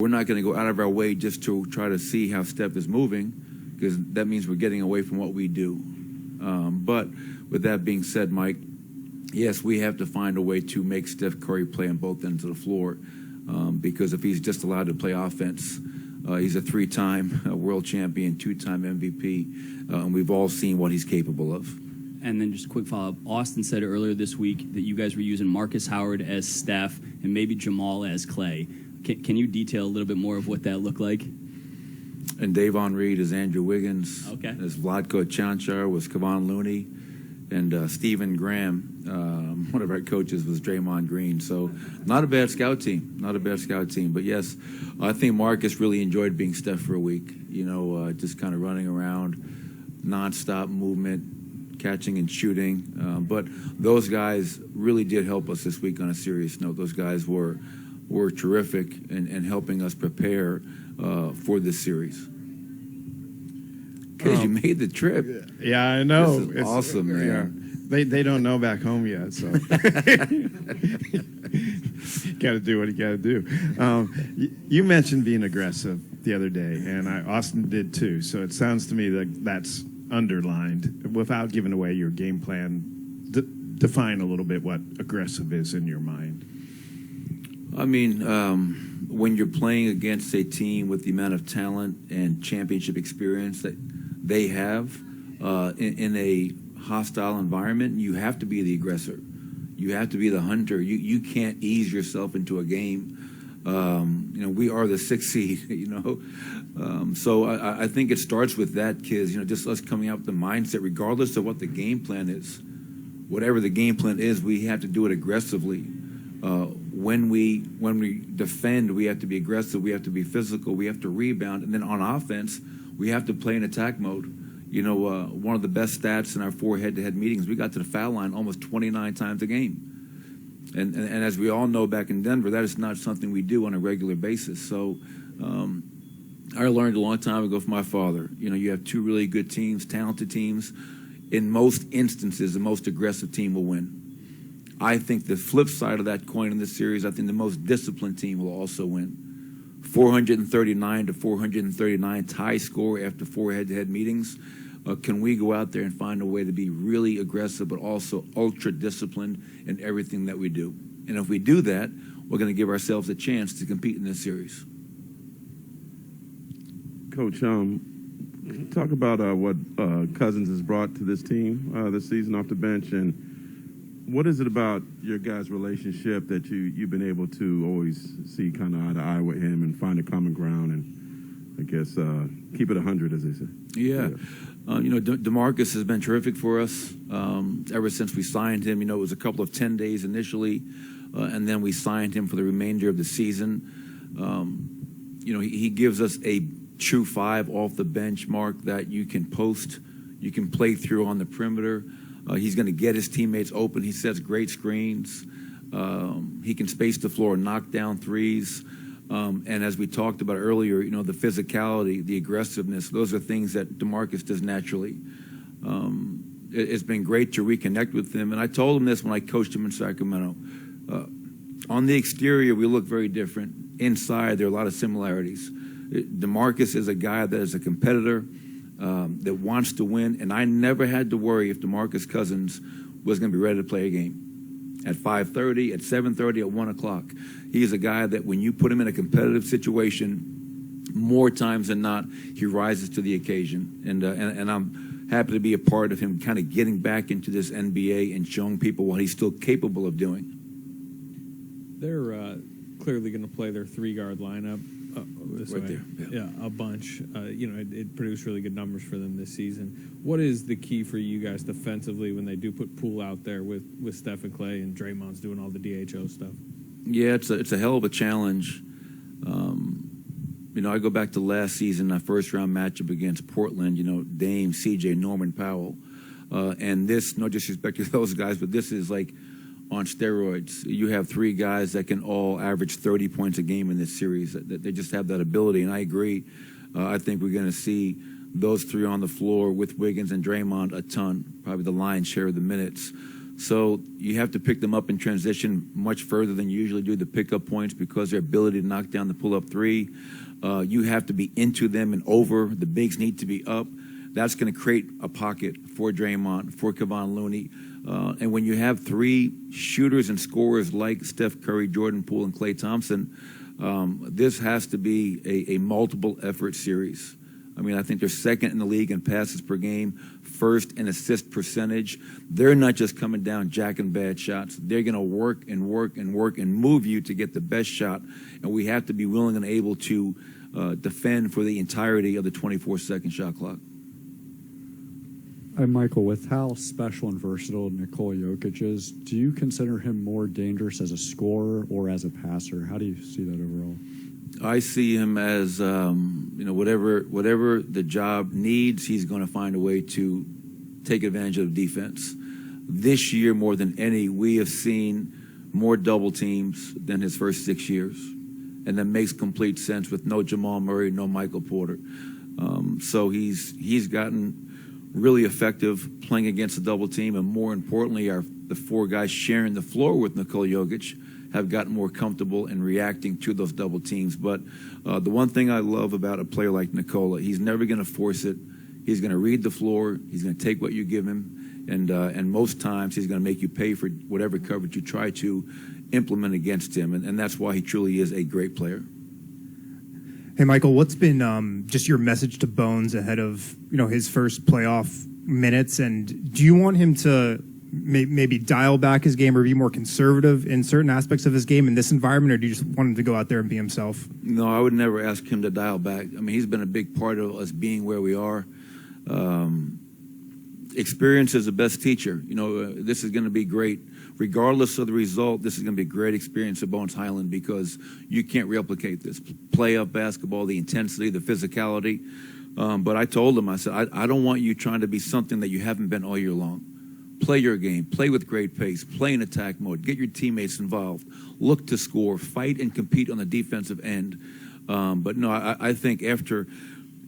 we're not going to go out of our way just to try to see how Steph is moving, because that means we're getting away from what we do. But with that being said, Mike, yes, we have to find a way to make Steph Curry play on both ends of the floor, because if he's just allowed to play offense, he's a 3-time world champion, 2-time MVP, and we've all seen what he's capable of. And then just a quick follow-up. Austin said earlier this week that you guys were using Marcus Howard as Steph and maybe Jamal as Clay. Can you detail a little bit more of what that looked like? And Davon Reed as Andrew Wiggins. Okay. As Vlatko Čančar was Kevon Looney. And Stephen Graham, one of our coaches, was Draymond Green. So not a bad scout team. Not a bad scout team. But, yes, I think Marcus really enjoyed being Steph for a week. Just kind of running around, nonstop movement, catching and shooting. But those guys really did help us this week on a serious note. Those guys were terrific in helping us prepare for this series. Because you made the trip. Yeah, I know. This is awesome, man. Yeah. They don't know back home yet, so got to do what you got to do. You mentioned being aggressive the other day, and Austin did too. So it sounds to me that that's underlined. Without giving away your game plan, define a little bit what aggressive is in your mind. I mean, when you're playing against a team with the amount of talent and championship experience that they have in a hostile environment, you have to be the aggressor. You have to be the hunter. You can't ease yourself into a game. We are the 6th seed, so I think it starts with that, kids. Just us coming out with the mindset, regardless of what the game plan is. Whatever the game plan is, we have to do it aggressively. When we defend, we have to be aggressive. We have to be physical. We have to rebound. And then on offense, we have to play in attack mode. One of the best stats in our 4 head-to-head meetings, we got to the foul line almost 29 times a game. And as we all know back in Denver, that is not something we do on a regular basis. So I learned a long time ago from my father, you have 2 really good teams, talented teams. In most instances, the most aggressive team will win. I think the flip side of that coin in this series, I think the most disciplined team will also win. 439 to 439 tie score after 4 head-to-head meetings. Can we go out there and find a way to be really aggressive but also ultra-disciplined in everything that we do? And if we do that, we're going to give ourselves a chance to compete in this series. Coach, talk about what Cousins has brought to this team this season off the bench, and what is it about your guys' relationship that you've been able to always see kind of eye to eye with him and find a common ground and, I guess, keep it 100, as they say? Yeah. DeMarcus has been terrific for us ever since we signed him. It was a couple of 10 days initially, and then we signed him for the remainder of the season. He gives us a true 5 off the bench, Mark, that you can post, you can play through on the perimeter. He's going to get his teammates open. He sets great screens. He can space the floor, knock down threes. And as we talked about earlier, the physicality, the aggressiveness, those are things that DeMarcus does naturally. It's been great to reconnect with him. And I told him this when I coached him in Sacramento. On the exterior, we look very different. Inside, there are a lot of similarities. DeMarcus is a guy that is a competitor, that wants to win, and I never had to worry if DeMarcus Cousins was going to be ready to play a game. At 5:30, at 7:30, at 1 o'clock. He's a guy that when you put him in a competitive situation, more times than not, he rises to the occasion. And I'm happy to be a part of him kind of getting back into this NBA and showing people what he's still capable of doing. They're clearly going to play their 3-guard lineup. Right there. Yeah, a bunch. It produced really good numbers for them this season. What is the key for you guys defensively when they do put Poole out there with Steph and Clay and Draymond's doing all the DHO stuff? Yeah, it's a hell of a challenge. I go back to last season, our first-round matchup against Portland, Dame, CJ, Norman Powell. And this, no disrespect to those guys, but this is like on steroids. You have 3 guys that can all average 30 points a game in this series. They just have that ability, and I agree. I think we're going to see those 3 on the floor with Wiggins and Draymond a ton, probably the lion's share of the minutes. So you have to pick them up in transition much further than you usually do the pickup points because their ability to knock down the pull-up three. You have to be into them and over. The bigs need to be up. That's going to create a pocket for Draymond, for Kevon Looney. And when you have three shooters and scorers like Steph Curry, Jordan Poole, and Klay Thompson, this has to be a multiple effort series. I mean, I think they're second in the league in passes per game, first in assist percentage. They're not just coming down jacking bad shots. They're going to work and work and work and move you to get the best shot. And we have to be willing and able to defend for the entirety of the 24-second shot clock. Hi, Michael. With how special and versatile Nikola Jokic is, do you consider him more dangerous as a scorer or as a passer? How do you see that overall? I see him as, whatever the job needs, he's going to find a way to take advantage of defense. This year, more than any, we have seen more double teams than his first 6 years. And that makes complete sense with no Jamal Murray, no Michael Porter. So he's gotten really effective playing against a double team, and more importantly, the four guys sharing the floor with Nikola Jokic have gotten more comfortable in reacting to those double teams. But the one thing I love about a player like Nikola, he's never going to force it. He's going to read the floor. He's going to take what you give him, and most times he's going to make you pay for whatever coverage you try to implement against him, and that's why he truly is a great player. Hey, Michael, what's been just your message to Bones ahead of his first playoff minutes, and do you want him to maybe dial back his game or be more conservative in certain aspects of his game in this environment, or do you just want him to go out there and be himself? No, I would never ask him to dial back. I mean, he's been a big part of us being where we are. Experience is the best teacher. This is going to be great. Regardless of the result, this is going to be a great experience at Bones Highland because you can't replicate this. Playoff basketball, the intensity, the physicality. But I told him, I said, I don't want you trying to be something that you haven't been all year long. Play your game. Play with great pace. Play in attack mode. Get your teammates involved. Look to score. Fight and compete on the defensive end. But no, I think after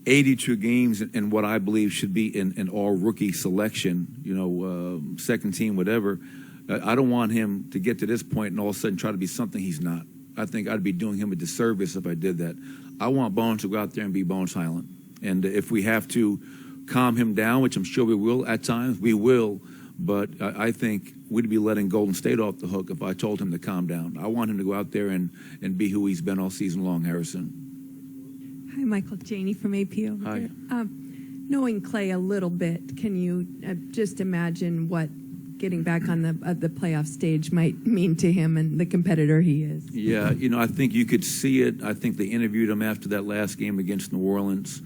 82 games and what I believe should be an all-rookie selection, second team, whatever, I don't want him to get to this point and all of a sudden try to be something he's not. I think I'd be doing him a disservice if I did that. I want Bones to go out there and be Bones Highland. And if we have to calm him down, which I'm sure we will at times, we will. But I think we'd be letting Golden State off the hook if I told him to calm down. I want him to go out there and be who he's been all season long, Harrison. Hi, Michael. Janie from AP over Hi. here. Knowing Clay a little bit, can you just imagine what getting back on the playoff stage might mean to him and the competitor he is? Yeah, I think you could see it. I think they interviewed him after that last game against New Orleans,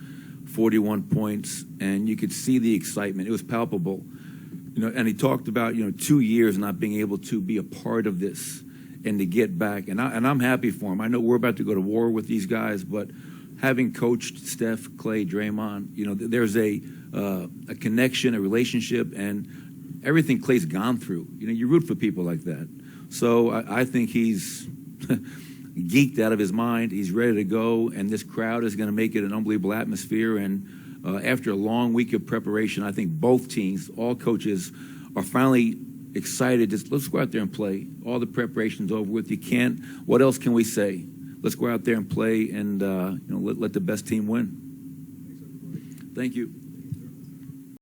41 points, and you could see the excitement. It was palpable. And he talked about 2 years not being able to be a part of this and to get back. And I'm happy for him. I know we're about to go to war with these guys, but having coached Steph, Klay, Draymond, there's a connection, a relationship, and everything Klay's gone through. You root for people like that. So I think he's geeked out of his mind. He's ready to go, and this crowd is going to make it an unbelievable atmosphere. And after a long week of preparation, I think both teams, all coaches, are finally excited. Let's go out there and play. All the preparation's over with. You can't. What else can we say? Let's go out there and play and let the best team win. Thank you.